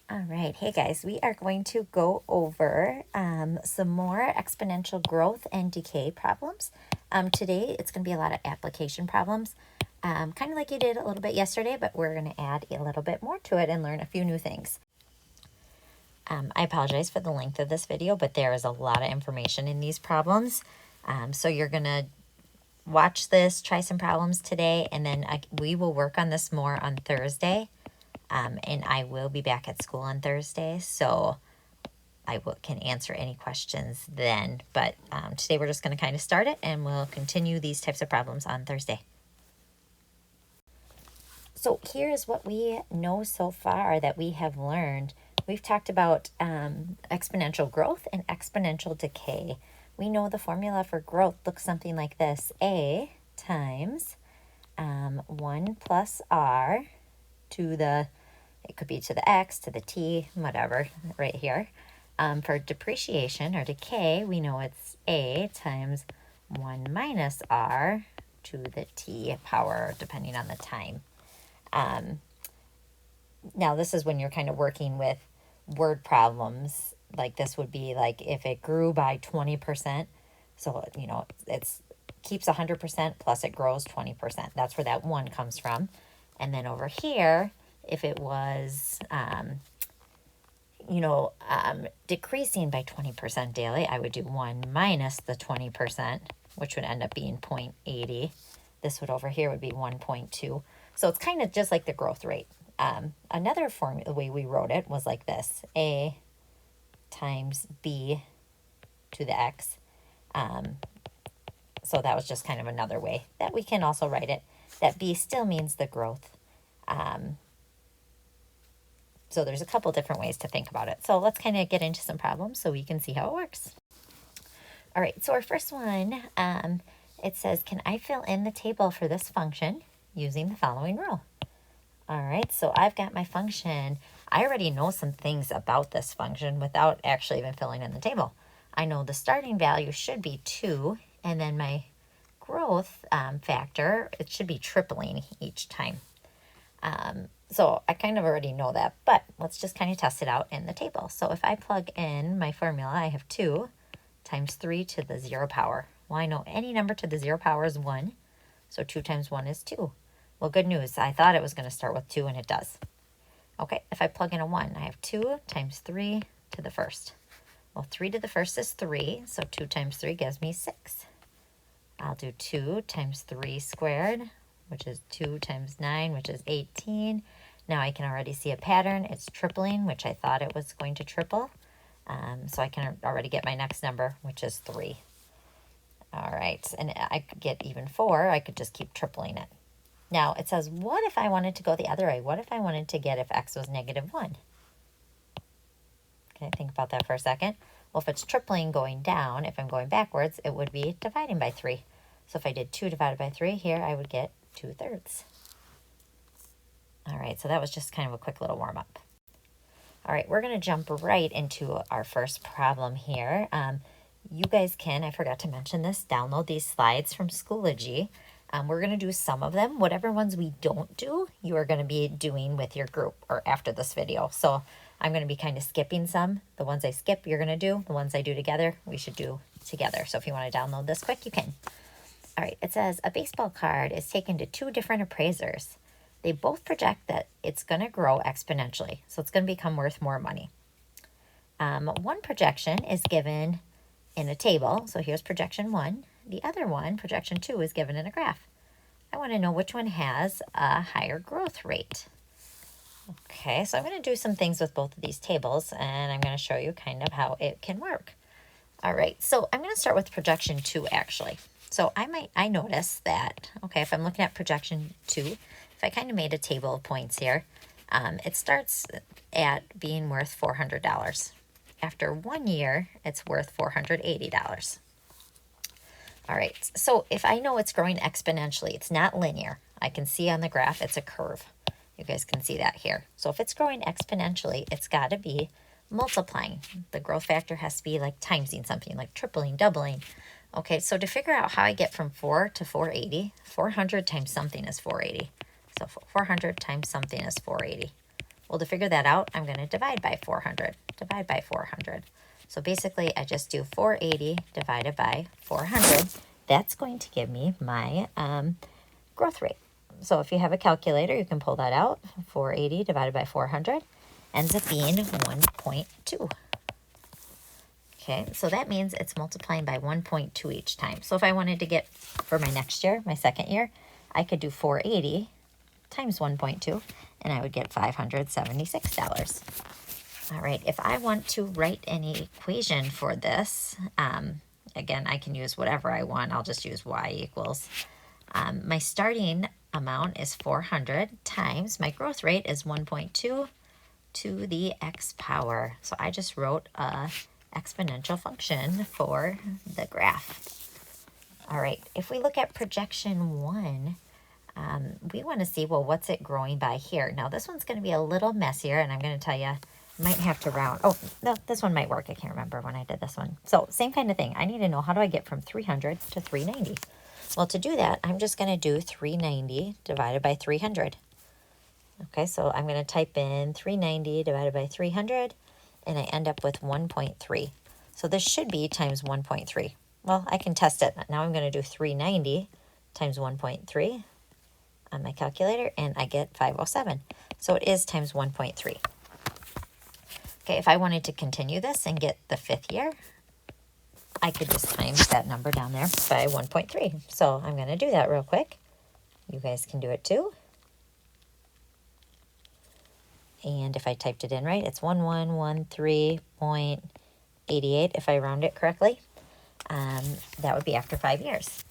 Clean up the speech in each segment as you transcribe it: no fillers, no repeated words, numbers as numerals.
All right, hey guys, we are going to go over some more exponential growth and decay problems. Today, it's going to be a lot of application problems, kind of like you did a little bit yesterday, but we're going to add a little bit more to it and learn a few new things. I apologize for the length of this video, but there is a lot of information in these problems. So you're going to watch this, try some problems today, and then we will work on this more on Thursday. And I will be back at school on Thursday, so I can answer any questions then. But today we're just going to kind of start it, and we'll continue these types of problems on Thursday. So here's what we know so far that we have learned. We've talked about exponential growth and exponential decay. We know the formula for growth looks something like this. A times 1 plus r to the, it could be to the x, to the t, whatever, right here. For depreciation or decay, we know it's a times 1 minus r to the t power, depending on the time. Now, this is when you're kind of working with word problems. Like this would be like if it grew by 20%. So, you know, it's keeps 100% plus it grows 20%. That's where that 1 comes from. And then over here, if it was, decreasing by 20% daily, I would do 1 minus the 20%, which would end up being 0.80. This would over here would be 1.2. So it's kind of just like the growth rate. Another form, the way we wrote it was like this. A times b to the x. So that was just kind of another way that we can also write it. That b still means the growth. So there's a couple different ways to think about it. So let's kind of get into some problems so we can see how it works. All right, so our first one, it says, can I fill in the table for this function using the following rule? All right, so I've got my function. I already know some things about this function without actually even filling in the table. I know the starting value should be 2, and then my growth factor, it should be tripling each time. So I kind of already know that, but let's just kind of test it out in the table. So if I plug in my formula, I have 2 times 3 to the 0 power. Well, I know any number to the 0 power is 1, so 2 times 1 is 2. Well, good news. I thought it was going to start with 2, and it does. Okay, if I plug in a 1, I have 2 times 3 to the first. Well, 3 to the first is 3, so 2 times 3 gives me 6. I'll do 2 times 3 squared, which is 2 times 9, which is 18. Now I can already see a pattern. It's tripling, which I thought it was going to triple. So I can already get my next number, which is 3. All right, and I could get even 4. I could just keep tripling it. Now it says, what if I wanted to go the other way? What if I wanted to get if x was negative 1? Okay, think about that for a second. Well, if it's tripling going down, if I'm going backwards, it would be dividing by 3. So if I did 2 divided by 3 here, I would get 2/3. All right, so that was just kind of a quick little warm-up. All right, we're going to jump right into our first problem here. You guys can, I forgot to mention this, download these slides from Schoology. We're going to do some of them. Whatever ones we don't do, you are going to be doing with your group or after this video. So I'm going to be kind of skipping some. The ones I skip, you're going to do. The ones I do together, we should do together. So if you want to download this quick, you can. All right, it says a baseball card is taken to 2 different appraisers. They both project that it's going to grow exponentially, so it's going to become worth more money. One projection is given in a table, so here's projection 1. The other one, projection 2, is given in a graph. I want to know which one has a higher growth rate. Okay, so I'm going to do some things with both of these tables, and I'm going to show you kind of how it can work. All right, so I'm going to start with projection 2, actually. So I notice that, okay, if I'm looking at projection 2, if I kind of made a table of points here, it starts at being worth $400. After 1 year, it's worth $480. All right, so if I know it's growing exponentially, it's not linear. I can see on the graph it's a curve. You guys can see that here. So if it's growing exponentially, it's got to be multiplying. The growth factor has to be like timesing something, like tripling, doubling. Okay, so to figure out how I get from 4 to 480, 400 times something is 480. So 400 times something is 480. Well, to figure that out, I'm going to divide by 400. Divide by 400. So basically, I just do 480 divided by 400. That's going to give me my growth rate. So if you have a calculator, you can pull that out. 480 divided by 400 ends up being 1.2. Okay, so that means it's multiplying by 1.2 each time. So if I wanted to get, for my next year, my second year, I could do 480 times 1.2, and I would get $576. All right, if I want to write any equation for this, again, I can use whatever I want. I'll just use y equals. My starting amount is 400 times my growth rate is 1.2 to the x power. So I just wrote a exponential function for the graph. All right, if we look at projection 1, we want to see, well, what's it growing by here? Now, this one's going to be a little messier, and I'm going to tell you, might have to round. Oh, no, this one might work. I can't remember when I did this one. So same kind of thing. I need to know, how do I get from 300 to 390? Well, to do that, I'm just going to do 390 divided by 300. Okay, so I'm going to type in 390 divided by 300, and I end up with 1.3. So this should be times 1.3. Well, I can test it. Now I'm going to do 390 times 1.3 on my calculator, and I get 507. So it is times 1.3. Okay, if I wanted to continue this and get the 5th year, I could just times that number down there by 1.3. So I'm going to do that real quick. You guys can do it too. And if I typed it in right, it's 1113.88 if I round it correctly. That would be after 5 years.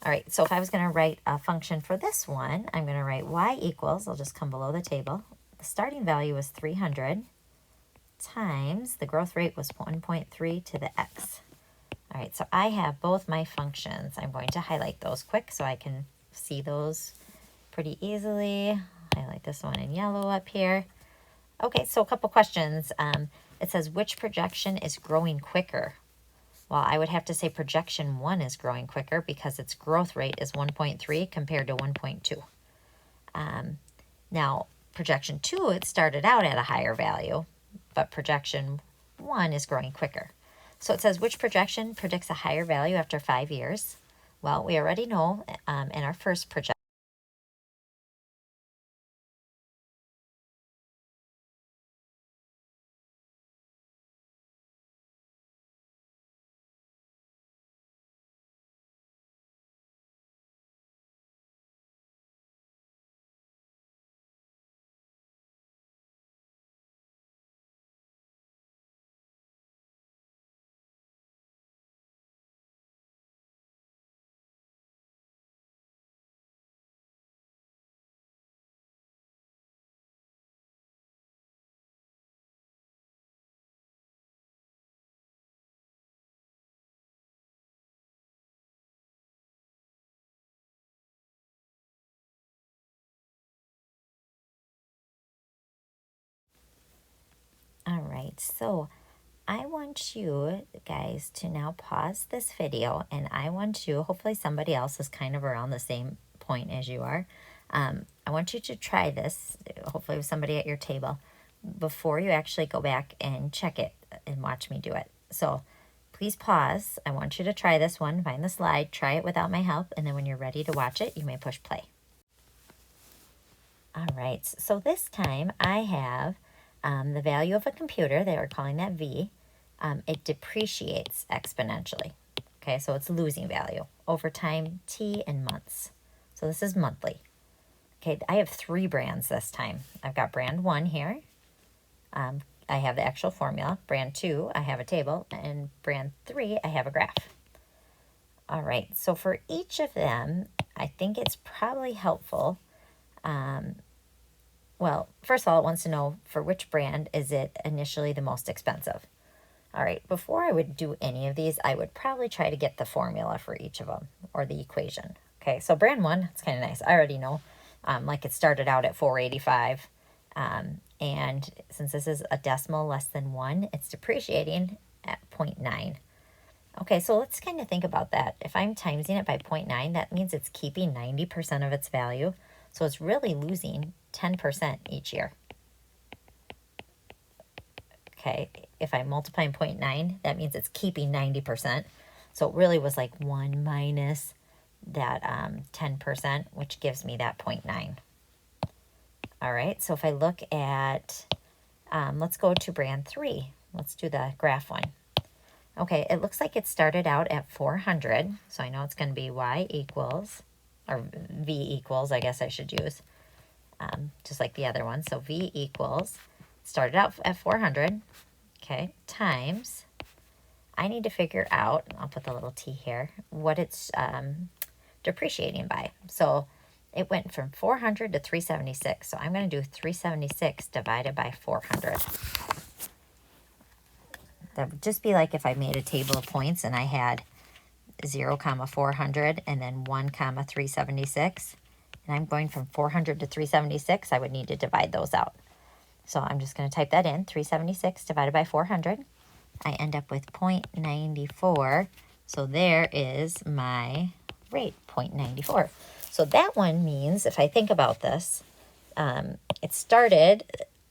All right, so if I was going to write a function for this one, I'm going to write y equals, I'll just come below the table. The starting value was 300 times the growth rate was 1.3 to the x. All right, so I have both my functions. I'm going to highlight those quick so I can see those pretty easily. Highlight this one in yellow up here. Okay, so a couple questions. It says, which projection is growing quicker? Well, I would have to say projection 1 is growing quicker because its growth rate is 1.3 compared to 1.2. Now, projection 2, it started out at a higher value, but projection 1 is growing quicker. So it says, which projection predicts a higher value after 5 years? Well, we already know in our first projection. All right, so I want you guys to now pause this video, and I want you, hopefully somebody else is kind of around the same point as you are. I want you to try this, hopefully with somebody at your table, before you actually go back and check it and watch me do it. So please pause. I want you to try this one, find the slide, try it without my help, and then when you're ready to watch it, you may push play. All right, so this time I have the value of a computer, they are calling that V. It depreciates exponentially. Okay, so it's losing value over time, T in months. So this is monthly. Okay, I have 3 brands this time. I've got brand 1 here. I have the actual formula. Brand 2, I have a table. And brand 3, I have a graph. All right, so for each of them, I think it's probably helpful. Well, first of all, it wants to know for which brand is it initially the most expensive. All right, before I would do any of these, I would probably try to get the formula for each of them, or the equation. Okay, so brand 1, it's kind of nice. I already know, like it started out at 485, and since this is a decimal less than 1, it's depreciating at 0.9. Okay, so let's kind of think about that. If I'm timesing it by 0.9, that means it's keeping 90% of its value, so it's really losing 10% each year. Okay, if I'm multiplying 0.9, that means it's keeping 90%. So it really was like 1 minus that 10%, which gives me that 0.9. All right, so if I look at, let's go to brand 3. Let's do the graph one. Okay, it looks like it started out at 400, so I know it's going to be y equals, or v equals, I guess I should use, just like the other one. So v equals, started out at 400, okay, times, I need to figure out, I'll put the little t here, what it's depreciating by. So it went from 400 to 376, so I'm going to do 376 divided by 400. That would just be like if I made a table of points and I had 0, 400 and then 1, 376. And I'm going from 400 to 376. I would need to divide those out. So I'm just going to type that in. 376 divided by 400. I end up with 0.94. So there is my rate, 0.94. So that one means, if I think about this, it started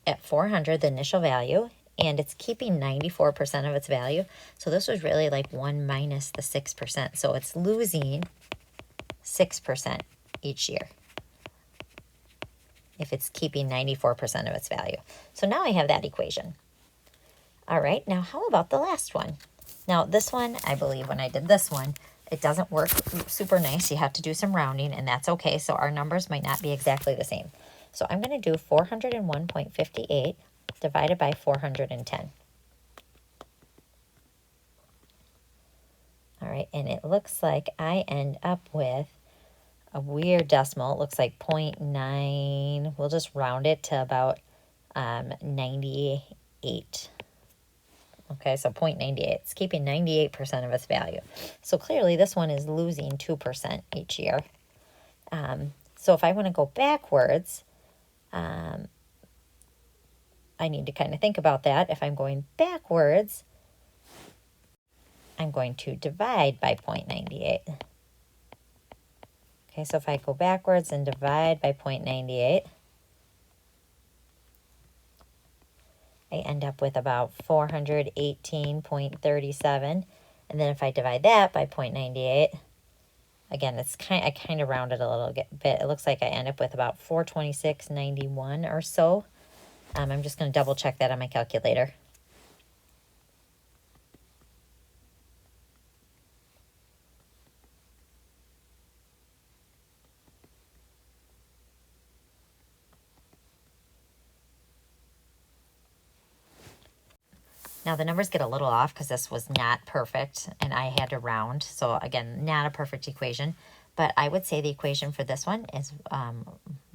at 400, the initial value, and it's keeping 94% of its value. So this was really like 1 minus the 6%. So it's losing 6% each year if it's keeping 94% of its value. So now I have that equation. All right, now how about the last one? Now this one, I believe when I did this one, it doesn't work super nice. You have to do some rounding, and that's okay. So our numbers might not be exactly the same. So I'm going to do 401.58 divided by 410. All right, and it looks like I end up with a weird decimal. It looks like 0.9. We'll just round it to about 98. Okay, so 0.98. It's keeping 98% of its value. So clearly this one is losing 2% each year. So if I want to go backwards, I need to kind of think about that. If I'm going backwards, I'm going to divide by 0.98. Okay, so if I go backwards and divide by 0.98, I end up with about 418.37. And then if I divide that by 0.98, again, I kind of rounded a little bit. It looks like I end up with about 426.91 or so. I'm just going to double check that on my calculator. Now the numbers get a little off because this was not perfect and I had to round. So again, not a perfect equation, but I would say the equation for this one is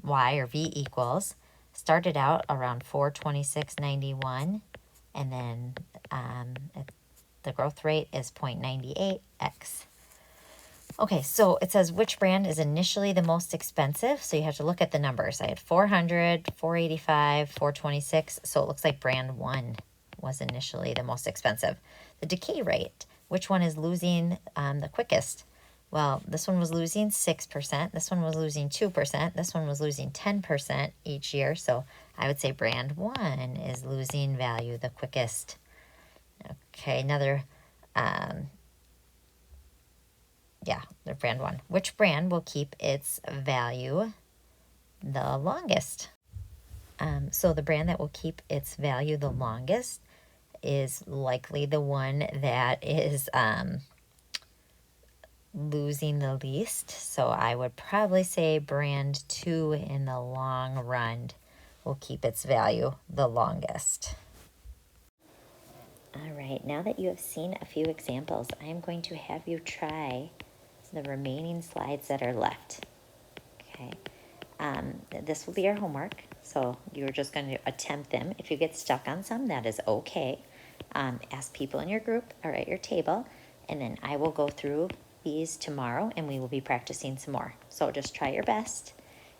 y or v equals, started out around 426.91, and then the growth rate is 0.98x. Okay, so it says which brand is initially the most expensive. So you have to look at the numbers. I had 400, 485, 426. So it looks like brand 1 was initially the most expensive. The decay rate, which one is losing the quickest? Well, this one was losing 6%. This one was losing 2%. This one was losing 10% each year. So I would say brand 1 is losing value the quickest. Okay, another, the brand 1. Which brand will keep its value the longest? So the brand that will keep its value the longest is likely the one that is losing the least. So I would probably say brand 2 in the long run will keep its value the longest. All right, now that you have seen a few examples, I am going to have you try the remaining slides that are left. Okay, this will be your homework. So you're just going to attempt them. If you get stuck on some, that is okay. Ask people in your group or at your table, and then I will go through these tomorrow and we will be practicing some more. So just try your best.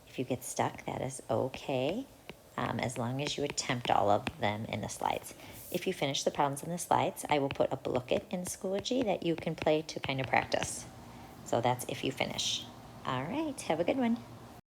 If you get stuck, that is okay, as long as you attempt all of them in the slides. If you finish the problems in the slides, I will put a booklet in Schoology that you can play to kind of practice. So that's if you finish. All right, have a good one.